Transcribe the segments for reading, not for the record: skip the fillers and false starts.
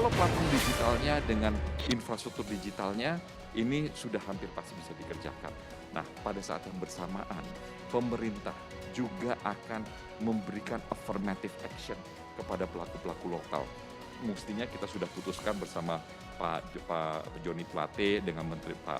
kalau platform digitalnya dengan infrastruktur digitalnya, ini sudah hampir pasti bisa dikerjakan. Nah, pada saat yang bersamaan, pemerintah juga akan memberikan affirmative action kepada pelaku-pelaku lokal. Mestinya kita sudah putuskan bersama Pak Joni Plate dengan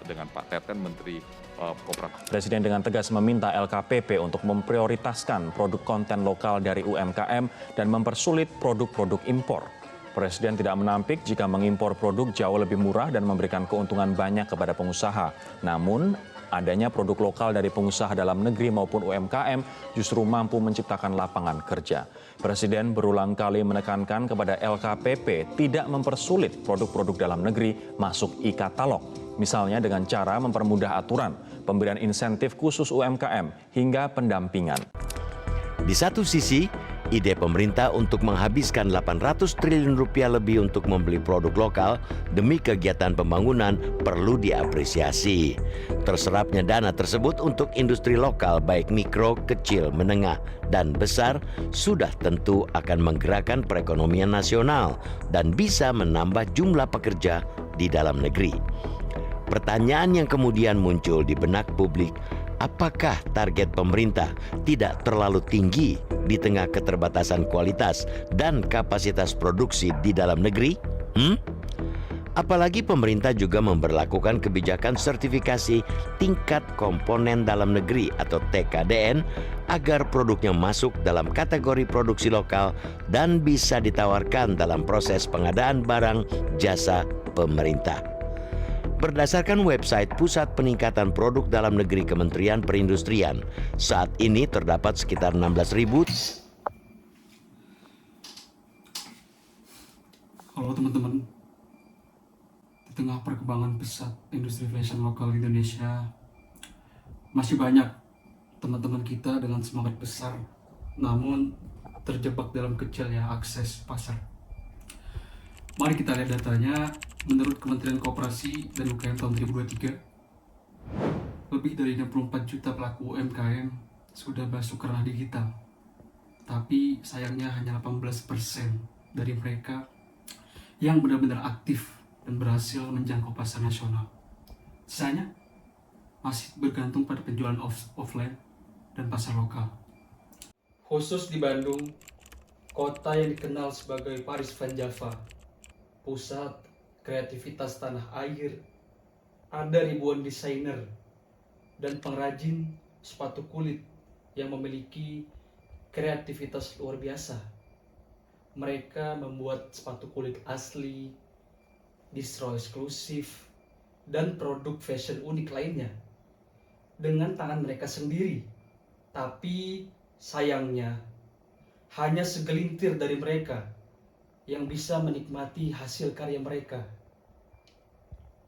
Pak Teten, Menteri Koperasi. Presiden dengan tegas meminta LKPP untuk memprioritaskan produk konten lokal dari UMKM dan mempersulit produk-produk impor. Presiden tidak menampik jika mengimpor produk jauh lebih murah dan memberikan keuntungan banyak kepada pengusaha. Namun, adanya produk lokal dari pengusaha dalam negeri maupun UMKM justru mampu menciptakan lapangan kerja. Presiden berulang kali menekankan kepada LKPP tidak mempersulit produk-produk dalam negeri masuk e-katalog. Misalnya dengan cara mempermudah aturan, pemberian insentif khusus UMKM, hingga pendampingan. Di satu sisi, ide pemerintah untuk menghabiskan 800 triliun rupiah lebih untuk membeli produk lokal demi kegiatan pembangunan perlu diapresiasi. Terserapnya dana tersebut untuk industri lokal baik mikro, kecil, menengah, dan besar sudah tentu akan menggerakkan perekonomian nasional dan bisa menambah jumlah pekerja di dalam negeri. Pertanyaan yang kemudian muncul di benak publik, apakah target pemerintah tidak terlalu tinggi di tengah keterbatasan kualitas dan kapasitas produksi di dalam negeri? Apalagi pemerintah juga memberlakukan kebijakan sertifikasi tingkat komponen dalam negeri atau TKDN agar produknya masuk dalam kategori produksi lokal dan bisa ditawarkan dalam proses pengadaan barang jasa pemerintah. Berdasarkan website Pusat Peningkatan Produk Dalam Negeri Kementerian Perindustrian, saat ini terdapat sekitar 16.000. Halo teman-teman, di tengah perkembangan pesat industri fashion lokal di Indonesia, masih banyak teman-teman kita dengan semangat besar, namun terjebak dalam kecilnya akses pasar. Mari kita lihat datanya. Menurut Kementerian Koperasi dan UKM tahun 2023, lebih dari 64 juta pelaku UMKM sudah masuk ke ranah digital. Tapi sayangnya hanya 18% dari mereka yang benar-benar aktif dan berhasil menjangkau pasar nasional. Sisanya masih bergantung pada penjualan offline dan pasar lokal. Khusus di Bandung, kota yang dikenal sebagai Paris Van Java, pusat kreativitas tanah air, ada ribuan desainer dan pengrajin sepatu kulit yang memiliki kreativitas luar biasa. Mereka membuat sepatu kulit asli, distro eksklusif, dan produk fashion unik lainnya dengan tangan mereka sendiri. Tapi sayangnya hanya segelintir dari mereka yang bisa menikmati hasil karya mereka.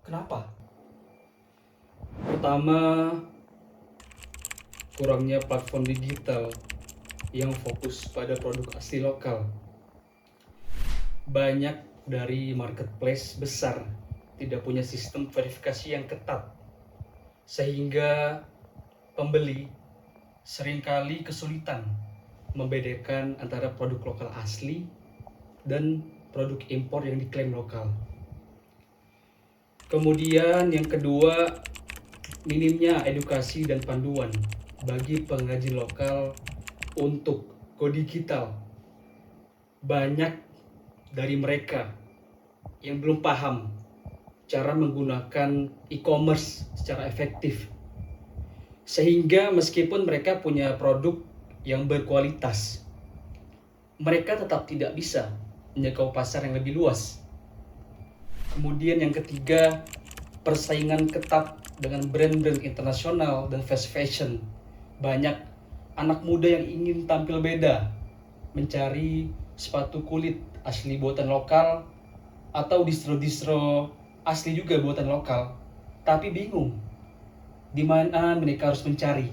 Kenapa? Pertama, kurangnya platform digital yang fokus pada produk asli lokal. Banyak dari marketplace besar tidak punya sistem verifikasi yang ketat, sehingga pembeli seringkali kesulitan membedakan antara produk lokal asli dan produk impor yang diklaim lokal. Kemudian yang kedua, minimnya edukasi dan panduan bagi pengrajin lokal untuk go digital. Banyak dari mereka yang belum paham cara menggunakan e-commerce secara efektif, sehingga meskipun mereka punya produk yang berkualitas, mereka tetap tidak bisa menjangkau pasar yang lebih luas. Kemudian yang ketiga, persaingan ketat dengan brand-brand internasional dan fast fashion. Banyak anak muda yang ingin tampil beda, mencari sepatu kulit asli buatan lokal atau distro-distro asli juga buatan lokal, tapi bingung di mana mereka harus mencari.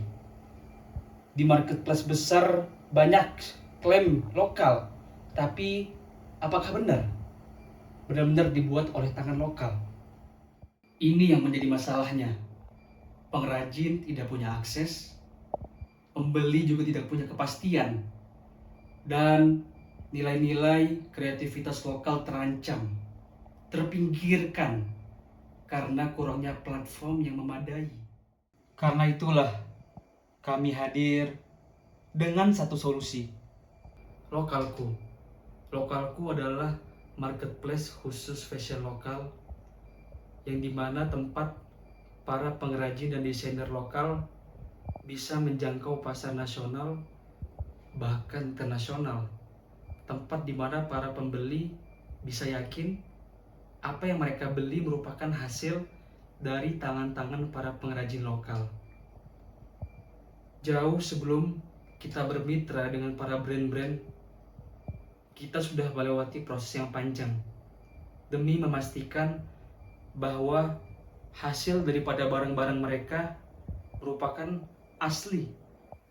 Di marketplace besar banyak klaim lokal, tapi apakah benar-benar dibuat oleh tangan lokal? Ini yang menjadi masalahnya. Pengrajin tidak punya akses, pembeli juga tidak punya kepastian, dan nilai-nilai kreativitas lokal terancam terpinggirkan karena kurangnya platform yang memadai. Karena itulah kami hadir dengan satu solusi. Lokalku. Lokalku adalah marketplace khusus fashion lokal yang dimana tempat para pengrajin dan desainer lokal bisa menjangkau pasar nasional bahkan internasional. Tempat dimana para pembeli bisa yakin apa yang mereka beli merupakan hasil dari tangan-tangan para pengrajin lokal. Jauh sebelum kita bermitra dengan para brand-brand, kita sudah melewati proses yang panjang demi memastikan bahwa hasil daripada barang-barang mereka merupakan asli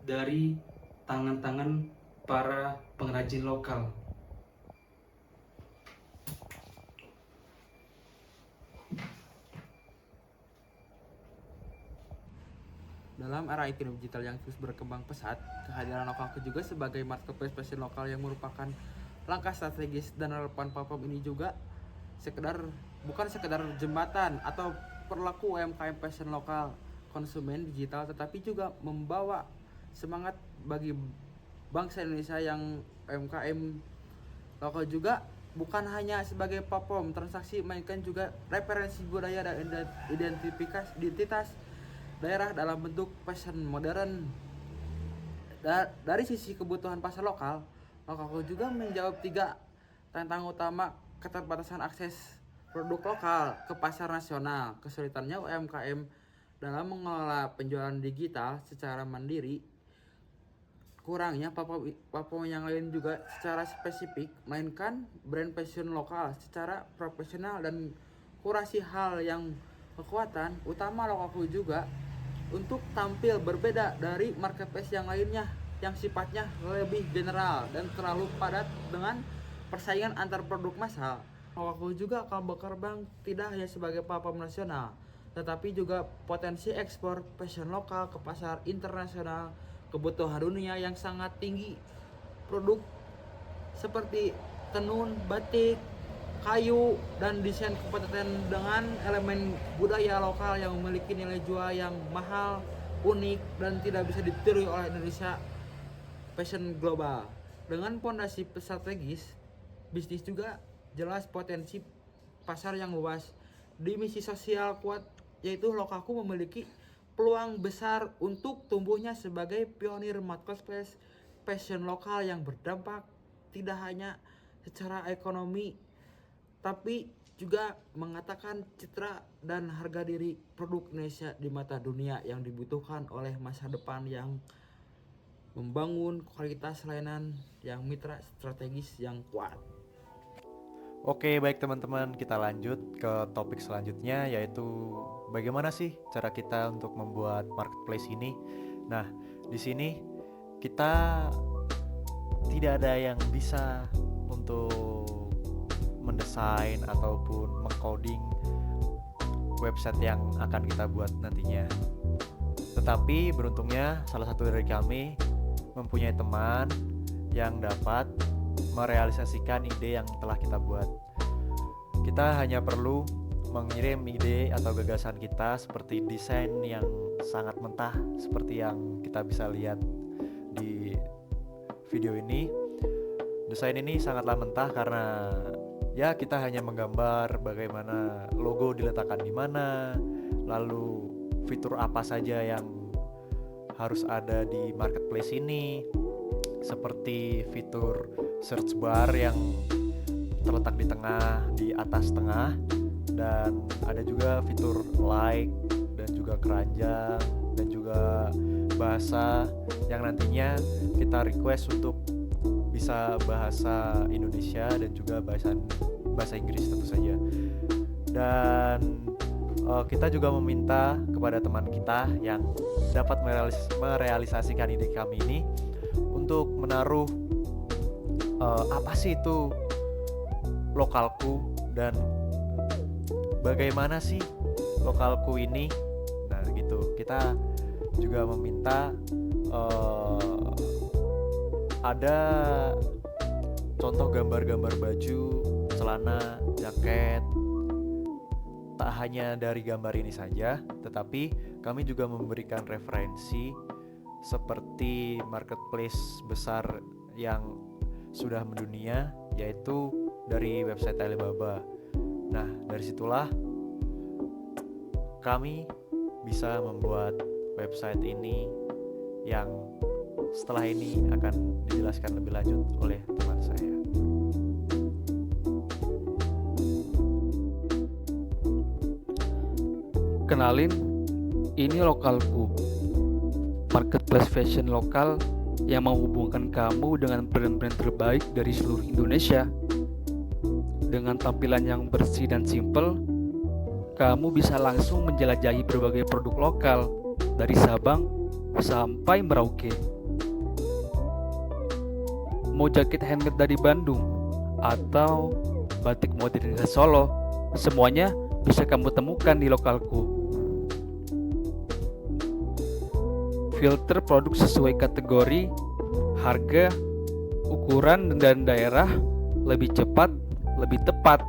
dari tangan-tangan para pengrajin lokal. Dalam era ekonomi digital yang terus berkembang pesat, kehadiran Lokalku juga sebagai marketplace fashion lokal yang merupakan langkah strategis dan relevan platform ini juga bukan sekedar jembatan atau perilaku UMKM fashion lokal konsumen digital, tetapi juga membawa semangat bagi bangsa Indonesia yang UMKM lokal juga bukan hanya sebagai platform transaksi, melainkan juga referensi budaya dan identitas daerah dalam bentuk fashion modern. Dari sisi kebutuhan pasar lokal, Lokalku juga menjawab 3 tantangan utama: keterbatasan akses produk lokal ke pasar nasional, kesulitannya UMKM dalam mengelola penjualan digital secara mandiri, kurangnya platform yang lain juga secara spesifik, melainkan brand fashion lokal secara profesional, dan kurasi hal yang kekuatan utama Lokalku juga untuk tampil berbeda dari marketplace yang lainnya yang sifatnya lebih general dan terlalu padat dengan persaingan antar produk massal. Lokalku juga akan berkembang tidak hanya sebagai platform nasional, tetapi juga potensi ekspor fashion lokal ke pasar internasional. Kebutuhan dunia yang sangat tinggi produk seperti tenun, batik, kayu, dan desain kompeten dengan elemen budaya lokal yang memiliki nilai jual yang mahal, unik, dan tidak bisa ditiru oleh Indonesia fashion global. Dengan fondasi strategis, bisnis juga jelas potensi pasar yang luas. Di misi sosial kuat, yaitu Lokalku memiliki peluang besar untuk tumbuhnya sebagai pionir marketplace fashion lokal yang berdampak tidak hanya secara ekonomi, tapi juga mengatakan citra dan harga diri produk Indonesia di mata dunia yang dibutuhkan oleh masa depan, yang membangun kualitas layanan yang mitra strategis yang kuat. Oke, baik teman-teman, kita lanjut ke topik selanjutnya, yaitu bagaimana sih cara kita untuk membuat marketplace ini. Nah, di sini kita tidak ada yang bisa untuk mendesain ataupun mengcoding website yang akan kita buat nantinya. Tetapi beruntungnya salah satu dari kami mempunyai teman yang dapat merealisasikan ide yang telah kita buat. Kita hanya perlu mengirim ide atau gagasan kita seperti desain yang sangat mentah seperti yang kita bisa lihat di video ini. Desain ini sangatlah mentah karena ya kita hanya menggambar bagaimana logo diletakkan di mana, lalu fitur apa saja yang harus ada di marketplace ini, seperti fitur search bar yang terletak di atas tengah, dan ada juga fitur like dan juga keranjang dan juga bahasa yang nantinya kita request untuk bisa bahasa Indonesia dan juga bahasa Inggris tentu saja. Dan kita juga meminta kepada teman kita yang dapat merealisasikan ide kami ini untuk menaruh apa sih itu Lokalku dan bagaimana sih Lokalku ini. Nah gitu, kita juga meminta ada contoh gambar-gambar baju, celana, jaket, hanya dari gambar ini saja, tetapi kami juga memberikan referensi seperti marketplace besar yang sudah mendunia, yaitu dari website Alibaba. Nah, dari situlah kami bisa membuat website ini yang setelah ini akan dijelaskan lebih lanjut oleh teman saya. Kenalin, ini Lokalku, marketplace fashion lokal yang menghubungkan kamu dengan brand-brand terbaik dari seluruh Indonesia. Dengan tampilan yang bersih dan simple, kamu bisa langsung menjelajahi berbagai produk lokal dari Sabang sampai Merauke. Mau jaket handmade dari Bandung atau batik modern dari Solo, semuanya bisa kamu temukan di Lokalku. Filter produk sesuai kategori, harga, ukuran, dan daerah, lebih cepat, lebih tepat.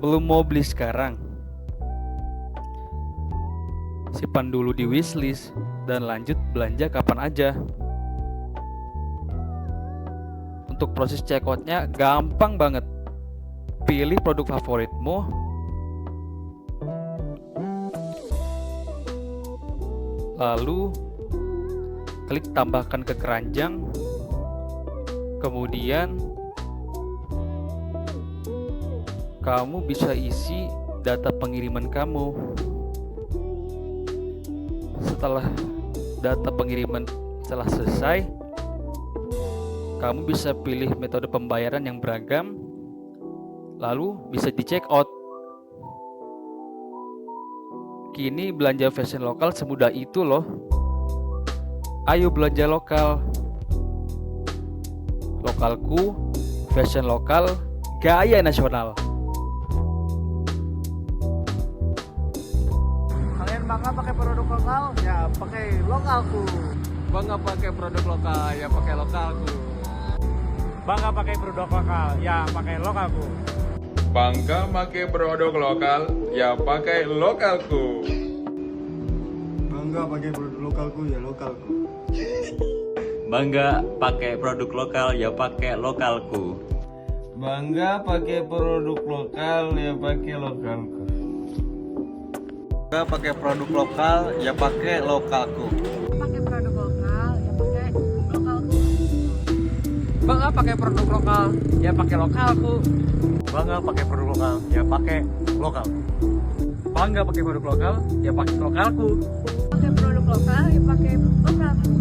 Belum mau beli sekarang? Simpan dulu di wishlist dan lanjut belanja kapan aja. Untuk proses checkoutnya gampang banget. Pilih produk favoritmu, lalu klik tambahkan ke keranjang, kemudian kamu bisa isi data pengiriman kamu. Setelah data pengiriman telah selesai, kamu bisa pilih metode pembayaran yang beragam, lalu bisa di check out. Kini belanja fashion lokal semudah itu loh. Ayo belanja lokal. Lokalku, fashion lokal, gaya nasional. Kalian bangga pakai produk lokal? Ya pakai Lokalku. Bangga pakai produk lokal, ya pakai Lokalku. Bangga pakai produk lokal, ya pakai Lokalku. Bangga pakai produk lokal, ya pakai Lokalku. Bangga pakai produk lokalku, ya Lokalku. Bangga pakai produk lokal, ya pakai Lokalku. Bangga pakai produk lokal, ya pakai Lokalku. Bangga pakai produk lokal, ya pakai Lokalku. Pakai produk lokal, ya pakai Lokalku. Bangga pakai produk lokal, ya pakai Lokalku. Bangga pakai produk lokal, ya pakai Lokalku. Bangga pakai produk lokal, ya pakai Lokalku. Pakai produk lokal, ya pakai Lokalku.